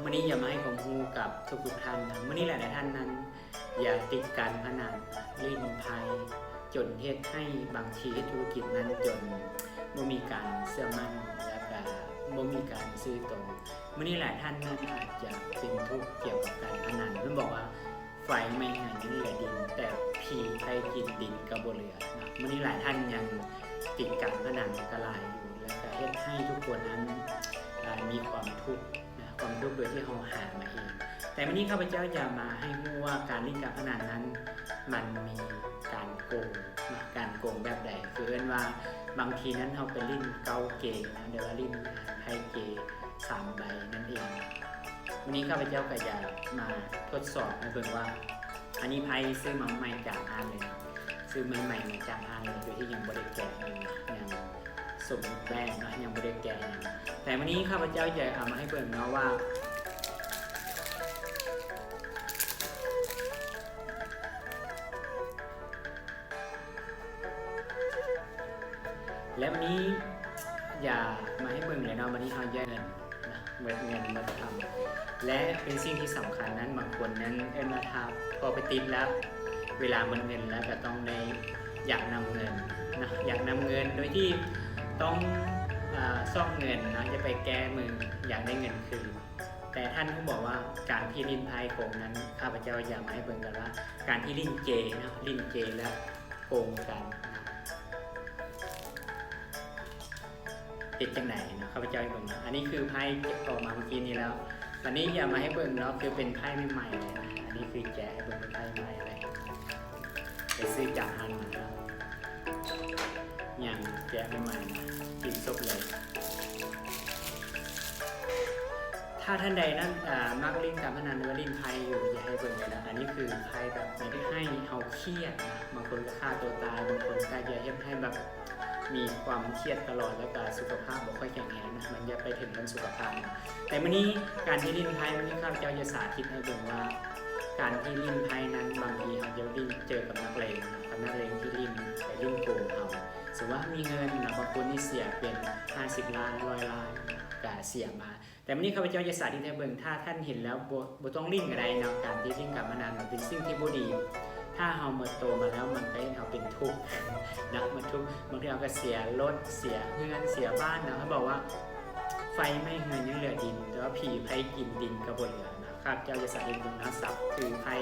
วันนี้อย่ามาให้ความรู้กับทุกท่านนะวันนี้หลายท่านนั้นอย่าติดการพนันลิ้นไพ่จนเหตุให้บางทีธุรกิจนั้นจนไม่มีการเชื่อมั่นและก็ไม่มีการซื้อตรงวันนี้หลายท่านนั้นอาจจะเป็นทุกข์เกี่ยวกับการพนันเพื่อนบอกว่าไฟไม่หายยังเหลือดินแต่ผีใครกินดินกระโบเหลือนะวันนี้หลายท่านยังติดการพนันกระลายอยู่และก็เหตุให้ทุกคนนั้นมีความทุกข์ความทุกข์โดยที่เราหามาเองแต่วันนี้ข้าพเจ้าจะมาให้รู้ว่าการเล่นการพนันนั้นมันมีการโกงแบบใดคือเรียกว่าบางทีนั้นเราไปเล่นเกาเกย์นะเดี๋ยวว่าเล่นไพ่เกย์3 ใบนั่นเองวันนี้ข้าพเจ้าก็จะมาทดสอบให้เบิ่งว่าอันนี้ไพ่ซื้อมาใหม่จากห้างเลยซื้อใหม่ๆมาจากห้างเลยโดยที่ยังบริแกะยังสมแรกนะยังบริแกะแต่วันนี้ข้าพเจ้าจะเอามาให้เบิ่งเนาะว่าและวันนี้อย่ามาให้เบิ่งเลยเนาะวันนี้เขาแยกเงินนะเงินมาทำและเป็นสิ่งที่สำคัญนั้นบางคนนั้นมาทำพอไปติดแล้วเวลามันเงินแล้วก็ต้องได้อยากนำเงินนะอยากนำเงินโดยที่ต้องซ่อมเงินนะจะไปแก้มืออยากได้เงินคืนแต่ท่านผู้บอกว่าการที่ลิ้นไพ่โกงนั้นข้าพเจ้าอยากมาให้เบิ่งกันว่าการที่ลิ้นเจนะลิ้นเจและโกงกันนะเป็นจังไหนนะข้าพเจ้าให้เบิ่งนะอันนี้คือไพ่เก็บออกมาเมื่อกี้นี้แล้ววันนี้อย่ามาให้เบิ่งเนาะคือเป็นไพ่ใหม่ๆเลยนะอันนี้คือแกะให้เบิ่งเป็นไพ่ใหม่เลยไปซื้อจากฮันมาแล้วอย่างแกะใหม่ๆนะติดซบเลยถ้าท่านใดนั้นมักเล่นการพนันหรือว่าเล่นไพ่อยู่อย่าให้เบิ่งเลยนะอันนี้คือไพ่แบบไม่ได้ให้เอาเครียดนะบางคนก็ฆ่าตัวตายบางคนก็อย่าให้แบบมีความเครียดตลอดแล้วก็สุขภาพบ่ค่อยแข็งแรงนะมันจะไปถึงเรื่องสุขภาพนะแต่วันนี้การที่เล่นไพ่วันนี้ข้าพเจ้าจะสาธิตให้เบิ่งว่าการที่เล่นไพ่นั้นบางทีเขาจะเล่นเจอกับนักเลงนะกับนักเลงที่เล่นไปเล่นโกงเขาสมมติว่ามีเงินนะบางคนนี่เสียเป็น50 ล้าน100 ล้านก็เสียมาแต่วันนี้ข้าพเจ้าจะสาธิตให้เบิ่งถ้าท่านเห็นแล้วบ่ต้องลิ้นอะไรนะการที่ลิ้นการพนันมันเป็นสิ่งที่บ่ดีถ้าเราเมื่อโตมาแล้วมันก็เราเป็นทุกข์นะมันทุกข์บางทีเราก็เสียรถเสียเงินเสียบ้านนะเขาบอกว่าไฟไม่เงินยังเหลือดินแต่ว่าผีไพ่กินดินก็บ่เหลือนะครับเจ้าจะสาธิตตรงนั้นศัพท์คือไพ่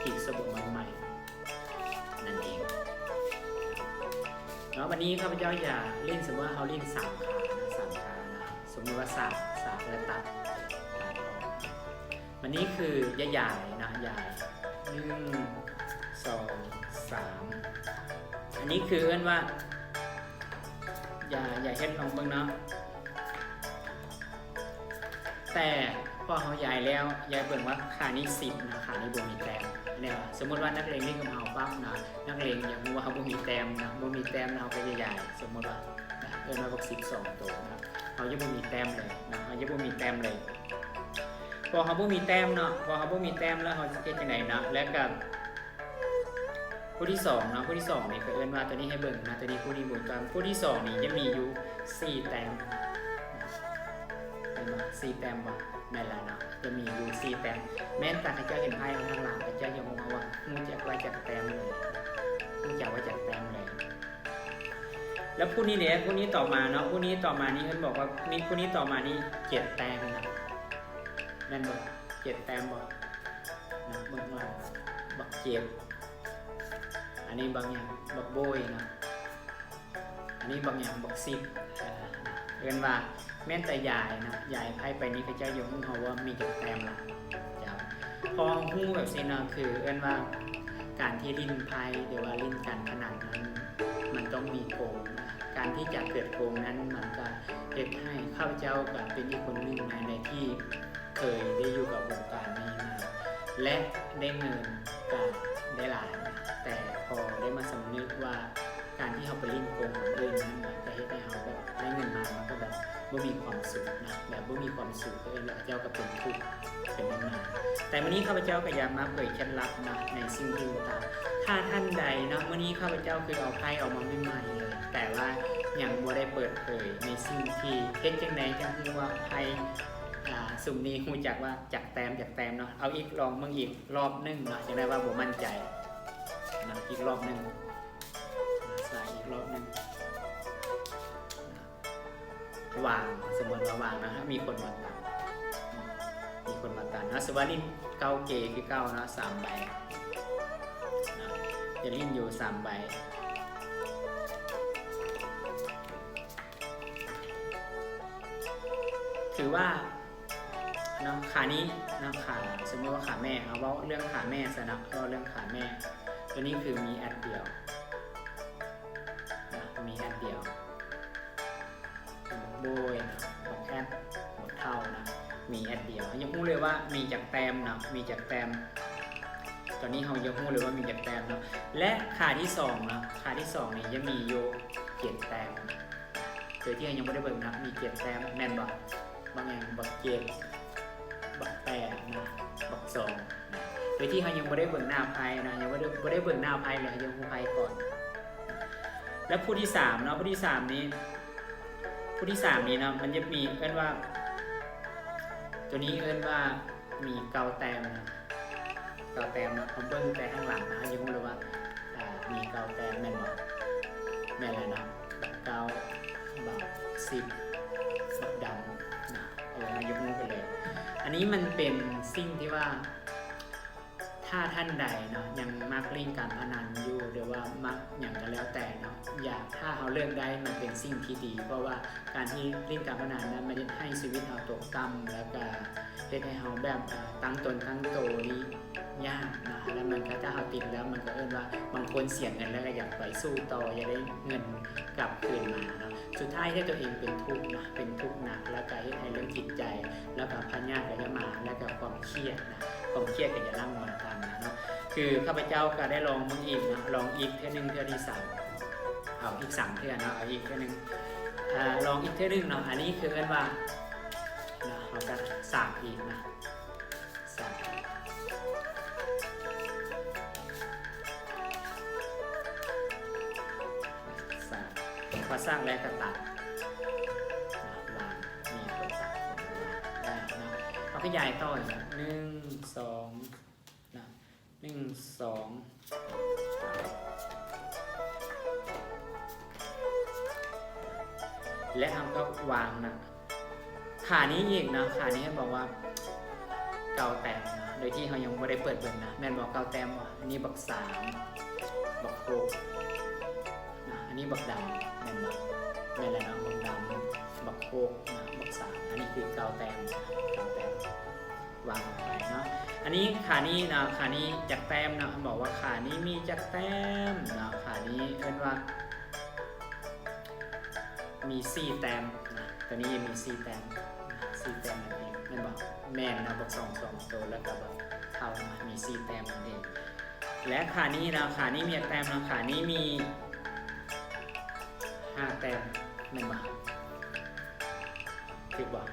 ผีสมุนใหม่นั่นเองแล้ววันนี้ข้าพเจ้าอย่าเล่นสมมติว่าเขาเล่น3 ขานะสมมติว่า3แล้วตัดวันนี้คือใหญ่นะใหญ่1 2 3อันนี้คือเอิ้นว่าอย่าเฮ็ดลองเบิ่งเนาะแต่พอเขาย้ายแล้วย้ายเบิ่งว่าขานี้10นะขานี้บ่มีแต้มเนี่ยสมมติว่านักเลงเล่นกับเขาปั๊บนะนักเลงอยากรู้ว่าเขาบ่มีแต้มนะบ่มีแต้มเราไปใหญ่ๆสมมติว่าเอิ้นว่าพวก12 ตัวนะเขาจะบ่มีแต้มเลยนะเขาจะบ่มีแต้มเลยพอเขาบ่มีแต้มเนาะพอเขาบ่มีแต้มแล้วเขาจะเฮ็ดจังได๋นะและก็ผู้ที่2เนาะผู้ที่2นี่ก็เอิ้นว่าตัวนี้ให้เบิ่งนะตัวนี้ผู้ที่บุญกันผู้ที่2นี่จะมีอยู่4 แต้มเห็นบ่4 แต้มบ่แม่นแล้วเนาะจะมีอยู่4 แต้มแม้แต่ให้เจ้าเห็นไพ่ข้างหลังเจ้ายังมองว่าฮู้จักว่าจักแต้มเลยฮู้จักว่าจักแต้มเลยแล้วผู้นี้เนี่ยผู้นี้ต่อมาเนาะผู้นี้ต่อมานี่เอิ้นบอกว่ามีผู้นี้ต่อมานี่7 แต้มนะนั่นบ่7 แต้มบ่นะเบิ่งว่าบักเจ็บอันนี้บางอย่างบักโบยนะอันนี้บางอย่างบักซิบเอิ้นว่าแม่นแต่ยายนะยายไพ่ไปนี้พระเจ้ายกให้เขาว่ามีจักแต้มละจ้าพอฮู้แบบนี้นะคือเอิ้นว่าการที่ลิ้นไพ่หรือว่าลิ้นการพนันนั้นมันต้องมีโกงนะการที่จะเกิดโกงนั้นมันก็เฮ็ดให้ข้าพเจ้ากับเป็นอีกคนหนึ่งในที่เคยได้อยู่กับวงการนี้มาและได้เงินกับได้หลายแต่พอได้มาสำนึกว่าการที่เขาไปลิ้นโกงคนอื่นนั้นมันก็เฮ็ดให้เขาแบบได้เงินมามันก็แบบบ่มีความสุขนะแบบบ่มีความสุขแล้วเจ้าก็เป็นทุกข์เป็นปัญหาแต่วันนี้ข้าพเจ้าก็อยากมาเผยเคล็ดลับนะในสิ่งที่ต่างถ้าท่านใดนะวันนี้ข้าพเจ้าคือเอาไพ่ออกมาใหม่ๆเลยแต่ว่ายังบ่ได้เปิดเผยในสิ่งที่เฮ็ดจังได๋จังคือว่าไพ่ สุ่มนี้ฮู้จักว่าจากแต้มเนาะเอาอีกลองมึงอีกรอบนึงเนาะจะได้ว่าบ่มั่นใจนะอีกรอบนึงใส่อีกรอบนึงวางสมมติว่าวางนะถ้ามีคนมาตัดนะสวัสดีเก้าเกคือเก้านะ3 ใบนะจะลิ้นอยู่3 ใบถือว่านะขานี้นะขาสมมติว่าขาแม่เอาว่าเรื่องขาแม่สนับก็เรื่องขาแม่ตัวนี้คือมีแอดเดียวนะมีแอดเดียวโบยนะบอกแอดหมดเท่านะมีแอดเดียวยังพูดเลยว่ามีจากแต้มนะมีจากแต้มตอนนี้เรายังพูดเลยว่ามีจากแต้มเนาะและขาที่2นะขาที่2นี่ยังมีโย7 แต้มโดยที่ยังไม่ได้เบิ่งนะมี7 แต้มแมนบอกบางอย่างบัก7บัก8นะบัก2นะโดยที่เขายังไม่ได้เบิ่งหน้าไพ่นะยังไม่ได้เบิ่งหน้าไพ่เลยยังหูไพ่ก่อนแล้วผู้ที่3เนาะผู้ที่3นี้นะมันจะมีเอิ้นว่าตัวนี้เอิ้นว่ามีเกาแต้มนะเกาแต้มนะผมเบิ่งแต่ข้างหลังนะยังรู้เลยว่ามีเกาแต้มแม่นบ่แม่นแล้วนะบักเกาบัก10บักดำนะยกมือไปเลยอันนี้มันเป็นสิ่งที่ว่าถ้าท่านใดเนาะยังมักเล่นการพนันอยู่หรือว่ามักอย่างก็แล้วแต่เนาะถ้าเราเลือกได้มันเป็นสิ่งที่ดีเพราะว่าการที่เล่นการพนันนั้นมันจะให้ชีวิตเราตกต่ำแล้วก็เฮ็ดให้เราแบบตั้งตนตั้งโตนี้ยากนะแล้วมันก็ถ้าเราติดแล้วมันก็เอิ้นว่าบางคนเสี่ยงเงินแล้วก็อยากไปสู้ต่ออยากได้เงินกลับคืนมาเนาะสุดท้ายให้ตัวเองเป็นทุกข์นะเป็นทุกข์หนักแล้วก็เฮ็ดให้เรื่องจิตใจแล้วก็พยาธิก็จะมาแล้วก็ความเครียดนะความเครียดก็จะนั่งมาตามนะเนาะคือข้าพเจ้าก็ได้ลองมึงอีกนะลองอีกเท่านึงเท่าที่3เอาอีก3เท่าเนาะเอาอีกเท่านึงลองอีกเท่านึงเนาะอันนี้คือเรียกว่าเราจะสากอีกนะสากพอสร้างแล้วก็ตัดวางนี่คนตัดได้นะเอาขยายต่ออีก1 2นะ1 2และเราก็วางนะขานี้อีกนะขานี้บอกว่าเกาแต้มนะโดยที่เขายังไม่ได้เปิดเบิ่งนะแม่นบอกเกาแต้มว่าอันนี้บัก3บัก6นะอันนี้บักดำแม่นบอกแม่นอะไรนะบักดำบัก6นะบัก3อันนี้คือเกาแต้มวางไปเนาะอันนี้ขานี้นะขานี้จากแต้มนะบอกว่าขานี้มีจากแต้มนะขานี้เอิ้นว่ามี4 แต้มนะตัวนี้มี4 แต้ม4 แต้มนั่นเองนั่นบอกแม่นนะบอก2ตัวแล้วก็บอกเท่านะมี4 แต้มนั่นเองและขานี้นะขานี้มีแต้มนะขานี้มี5 แต้มนั่นบอกคือบอก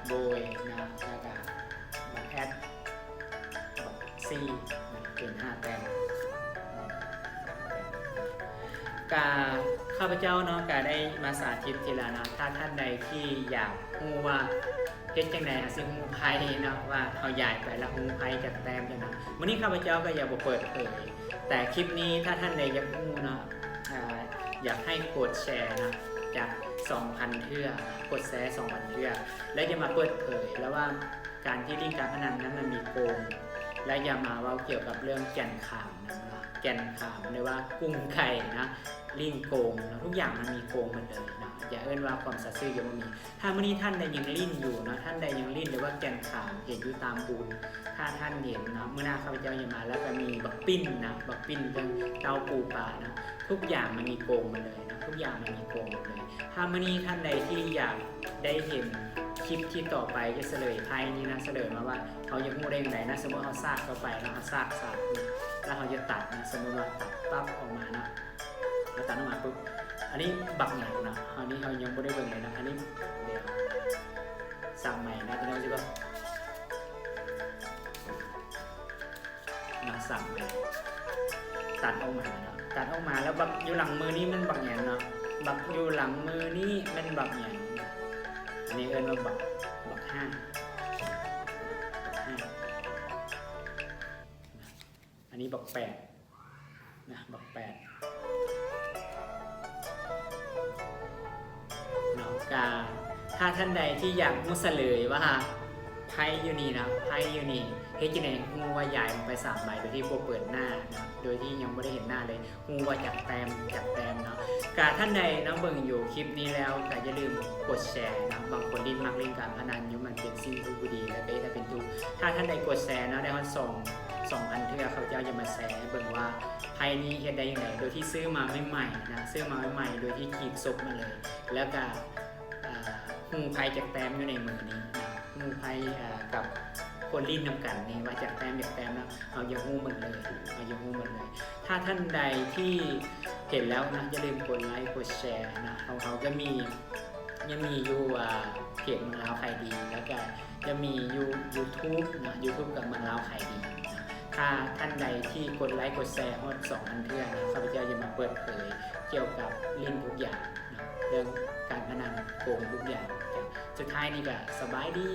โบยนะแล้วก็บอกแอดบอกซีนะเป็น5 แต้มข้าพเจ้าเนาะก็ได้มาสาธิตทีละนะถ้าท่านใดที่อยากรู้ว่าเฮ็ดจังได๋สิฮู้ไพ่เนาะว่าเฮาย้ายไปแล้วฮู้ไพ่จากแต้มจังได๋มื้อนี้ข้าพเจ้าก็อยากบ่เปิดเผยแต่คลิปนี้ถ้าท่านใดอยากรู้เนาะอยากให้กดแชร์นะจาก 2,000 เทื่อกดแชร์ 2,000 เทื่อและจะมาเปิดเผยแล้วว่าการที่เล่นการพนันนั้นมันมีโกงและอย่ามาเว้าเกี่ยวกับเรื่องแก่นขามนะแก่นขามหรือว่ากุ้งไข่นะลิ่นโกงนะทุกอย่างมันมีโกงหมดเลยนะอย่าเอิ้นว่าความสัตย์ซื่อยังไม่มีถ้าเมื่อนี้ท่านใดยังลิ่นอยู่นะท่านใดยังลิ่นหรือว่าแก่นขามเห็นอยู่ตามปูนถ้าท่านเห็นนะเมื่อหน้าข้าพเจ้าอย่ามาแล้วก็มีบักปิ้นนะบักปิ้นเรื่องเต้าปูปลานะทุกอย่างมันมีโกงหมดเลยนะทุกอย่างมันมีโกงหมดเลยถ้าเมื่อนี้ท่านใดที่อยากได้เห็นคลิปที่ต่อไปจะเฉลยไพ่นี้นะเฉลยมาว่าเขาจะพูดได้ยังไงนะสมมติเขาซากเข้าไปแล้วเขาซากนะแล้วเขาจะตัดนะสมมติว่าตัดปั๊บออกมานะแล้วตัดออกมาปุ๊บอันนี้บักหนักนะอันนี้เขายังไม่ได้เบิ่งเลยนะอันนี้เดี๋ยวสั่งใหม่นะตอนนี้จะก็มาสั่งใหม่ตัดออกมานะตัดออกมาแล้วบักอยู่หลังมือนี่มันบักแหนเนาะบักอยู่หลังมือนี่มันบักแหนอันนี้เอิ้นว่าบัก5 นี้บักแปดนะบักแปดเนาะกาถ้าท่านใดที่อยากมุสเลยว่าไพ่ยูนี่นะไพ่ยูนี่เฮ้ยจีเน่งูว่าใหญ่ลงไป3 ใบโดยที่โบเปิดหน้านะโดยที่ยังไม่ได้เห็นหน้าเลยงูว่าจากแต้มเนาะกาท่านใดนะเบิ่งอยู่คลิปนี้แล้วก็อย่าลืมกดแชร์นะบางคนดิ้นมักเล่นการพนันอยู่มันเป็นสิ่งที่ดีและก็จะเป็นทุกถ้าท่านใดกดแชร์นะได้ฮอต2,000 เทื่อเขาเจ้าจะมาแชร์เบิ่งว่าไพ่นี้เฮ็ดได้ยังไงโดยที่ซื้อมาใหม่ๆนะซื้อมาใหม่ๆโดยที่ขีดซบมาเลยแล้วก็งูไพ่จากแต้มอยู่ในมือนี้นะงูไพ่กับคนลิ้นนำกันนี่ว่าจากแต้มนะเอาอย่างูหมดเลยถ้าท่านใดที่เห็นแล้วนะอย่าลืมกดไลค์กดแชร์นะเขาก็มียังมีอยู่เพจเมืองลาวขายดีแล้วก็จะมีYouTube นะ YouTube กับเมืองลาวขายดีนะถ้าท่านใดที่กดไลค์กดแชร์ฮอด2,000 เทื่อนะข้าพเจ้าจะมาเปิดเผยเกี่ยวกับลิ้นทุกอย่างนะเรื่องการพนันโกงทุกอย่างสุดท้ายนี่ก็สบายดี